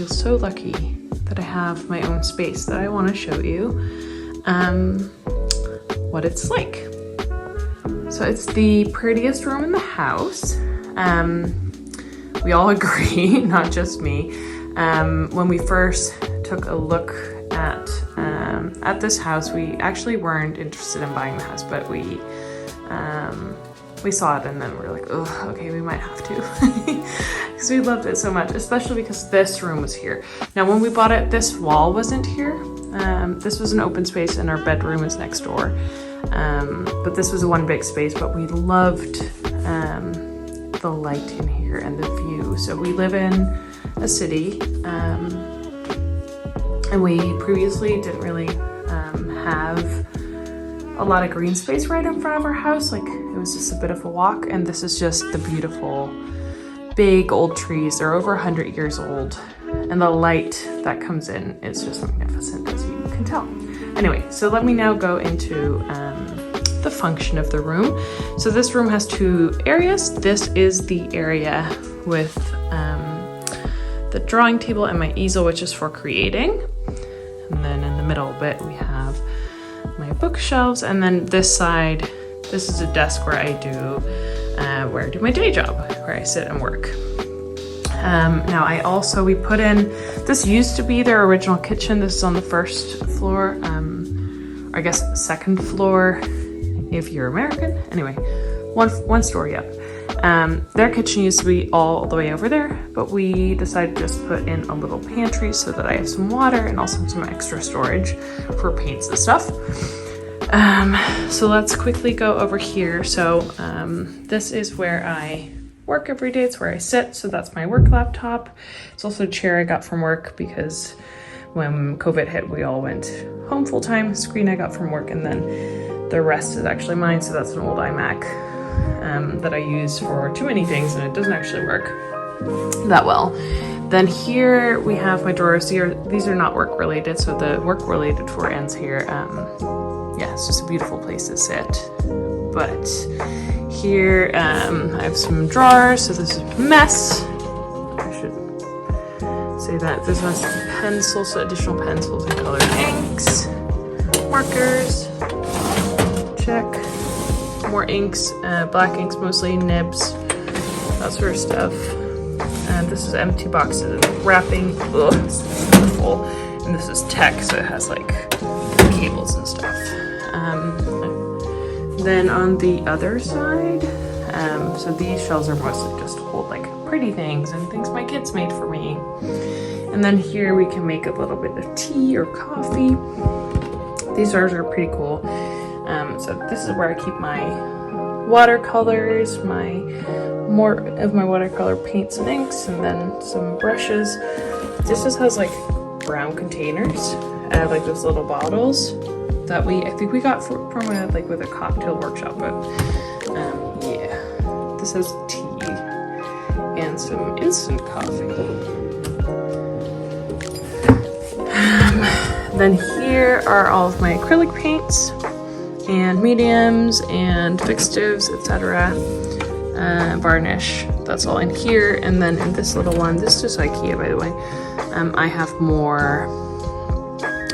So lucky that I have my own space that I want to show you what it's like. So it's the prettiest room in the house. We all agree, not just me. When we first took a look at this house, we actually weren't interested in buying the house, but we saw it and then we were like, oh, okay, we might have to. Because we loved it so much, especially because this room was here. Now, when we bought it, this wall wasn't here. This was an open space and our bedroom is next door. But this was one big space, but we loved the light in here and the view. So we live in a city and we previously didn't really have a lot of green space right in front of our house. Like, it was just a bit of a walk, and this is just the beautiful big old trees. They're over 100 years old, and the light that comes in is just magnificent, as you can tell. Anyway, so let me now go into the function of the room. So this room has two areas. This is the area with the drawing table and my easel, which is for creating. And then in the middle bit, we have my bookshelves, and then this side, this is a desk where I do my day job, where I sit and work. Now we put in, this used to be their original kitchen. This is on the first floor, or I guess second floor if you're American. Anyway, one story up. Their kitchen used to be all the way over there, but we decided to just put in a little pantry so that I have some water and also some extra storage for paints and stuff. So let's quickly go over here. So this is where I work every day. It's where I sit. So that's my work laptop. It's also a chair I got from work because when COVID hit, we all went home full time. Screen I got from work, and then the rest is actually mine. So that's an old iMac that I use for too many things, and it doesn't actually work that well. Then here we have my drawers. These are not work related, so the work related tour ends here. Yeah, it's just a beautiful place to sit. But here I have some drawers, so this is a mess. I should say that. This has pencils, so additional pencils and colored inks, markers, check. More inks, black inks mostly, nibs, that sort of stuff. And this is empty boxes and wrapping. Ugh, it's beautiful. And this is tech, so it has like cables and stuff. Then on the other side, so these shelves are mostly just to hold like pretty things and things my kids made for me. And then here we can make a little bit of tea or coffee. These jars are pretty cool. So this is where I keep my watercolors, more of my watercolor paints and inks, and then some brushes. This just has like brown containers, like those little bottles that I think we got from with a cocktail workshop. But yeah, this has tea and some instant coffee. Then here are all of my acrylic paints and mediums and fixatives, etc. Varnish, that's all in here. And then in this little one, this is just IKEA, by the way, I have more,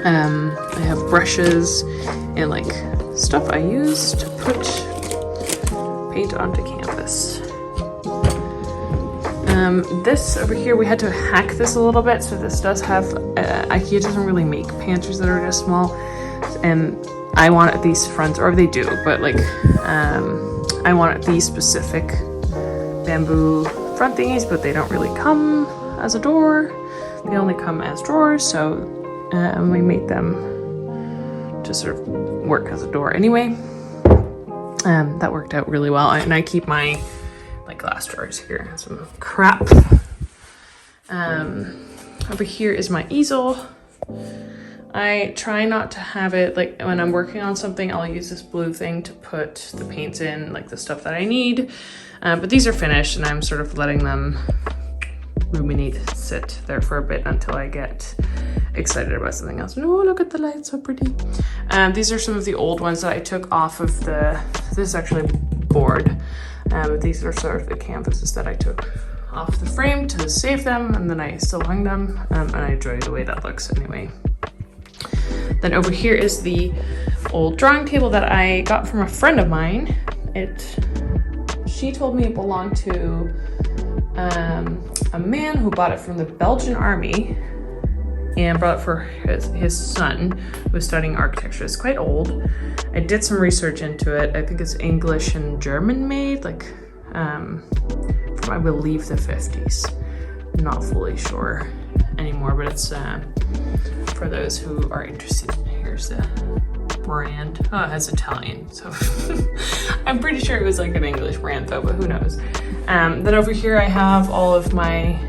I have brushes and like stuff I use to put paint onto canvas. This over here, we had to hack this a little bit. So this does have, IKEA doesn't really make pantries that are just small, and I wanted these fronts, or they do, but like, I wanted these specific bamboo front thingies, but they don't really come as a door. They only come as drawers, so we made them to sort of work as a door anyway. That worked out really well, and I keep my glass drawers here. Some crap. Over here is my easel. I try not to have it, like when I'm working on something, I'll use this blue thing to put the paints in, like the stuff that I need. But these are finished and I'm sort of letting them ruminate, sit there for a bit until I get excited about something else. Oh, look at the light, so pretty. These are some of the old ones that I took off of this is actually board. These are sort of the canvases that I took off the frame to save them, and then I still hung them, and I enjoy the way that looks anyway. Then over here is the old drawing table that I got from a friend of mine. She told me it belonged to a man who bought it from the Belgian army and brought it for his son who was studying architecture. It's quite old. I did some research into it. I think it's English and German made, like from I believe the 50s. I'm not fully sure anymore, but it's for those who are interested. Here's the brand. Oh, it has Italian, so I'm pretty sure it was like an English brand though, but who knows. Then over here I have all of my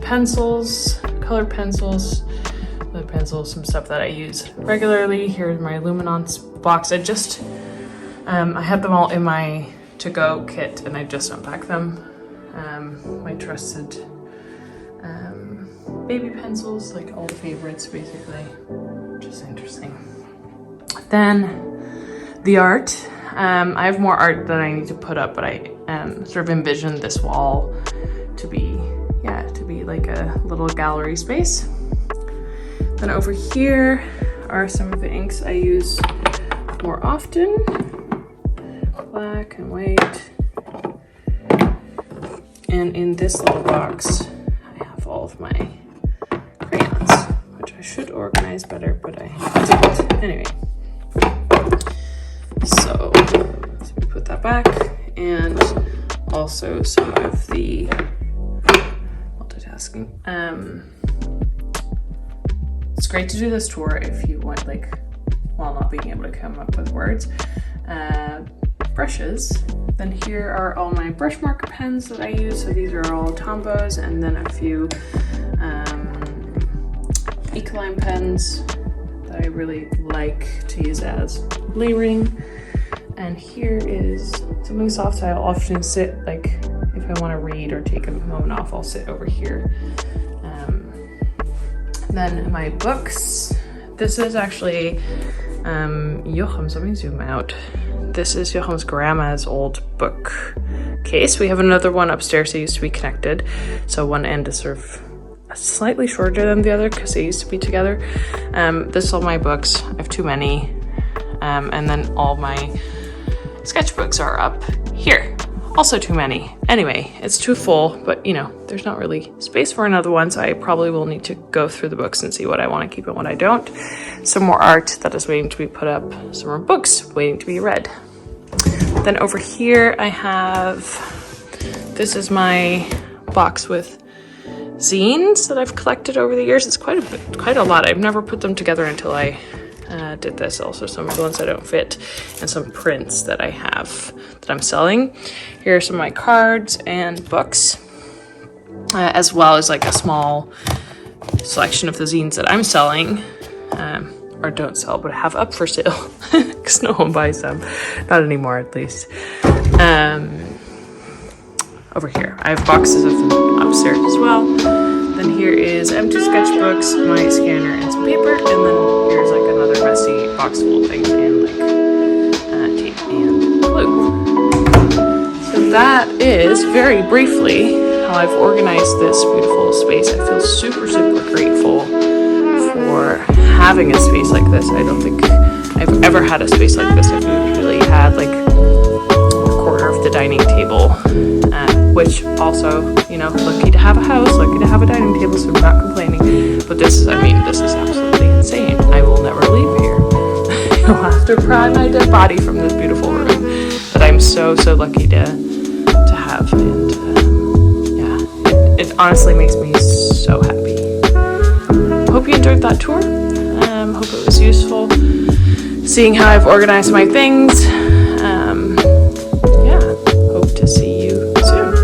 pencils, colored pencils, other pencils, some stuff that I use regularly. Here's my luminance box. I had them all in my to-go kit and I just unpacked them. My trusted baby pencils, like all the favorites basically, which is interesting. Then the art. I have more art that I need to put up, but I sort of envisioned this wall to be like a little gallery space. Then over here are some of the inks I use more often. Black and white. And in this little box, I have all of my crayons, which I should organize better, but I didn't. Anyway. So let me put that back, and also some of the multitasking. It's great to do this tour if you want, like, while not being able to come up with words. Brushes. Then here are all my brush marker pens that I use. So these are all Tombos, and then a few Ecoline pens that I really like to use as layering. And here is something soft. I'll often sit, like if I want to read or take a moment off, I'll sit over here. Then my books. This is actually Jochem's, let me zoom out. This is Jochem's grandma's old book case. We have another one upstairs. They used to be connected. So one end is sort of slightly shorter than the other because they used to be together. This is all my books. I have too many. And then all my sketchbooks are up here. Also too many. Anyway, it's too full, but you know, there's not really space for another one, so I probably will need to go through the books and see what I want to keep and what I don't. Some more art that is waiting to be put up. Some more books waiting to be read. Then over here I have, this is my box with zines that I've collected over the years. It's quite a lot. I've never put them together until I did this. Also some of the ones that don't fit, and some prints that I have that I'm selling. Here are some of my cards and books, as well as like a small selection of the zines that I'm selling, or don't sell, but have up for sale because no one buys them, not anymore at least. Over here I have boxes of them upstairs as well. Then here is empty sketchbooks, my scanner, and some paper, and then here's like another messy box full of things and like tape and glue. So that is very briefly how I've organized this beautiful space. I feel super, super grateful for having a space like this. I don't think I've ever had a space like this. I've usually had like a quarter of the dining table, which also, you know, lucky to have a house, lucky to have a dining table, so I'm not complaining. But this is absolutely insane. I will never leave here. You'll have to pry my dead body from this beautiful room that I'm so, so lucky to have. And yeah, it honestly makes me so happy. Hope you enjoyed that tour. Hope it was useful seeing how I've organized my things. Yeah, hope to see you soon.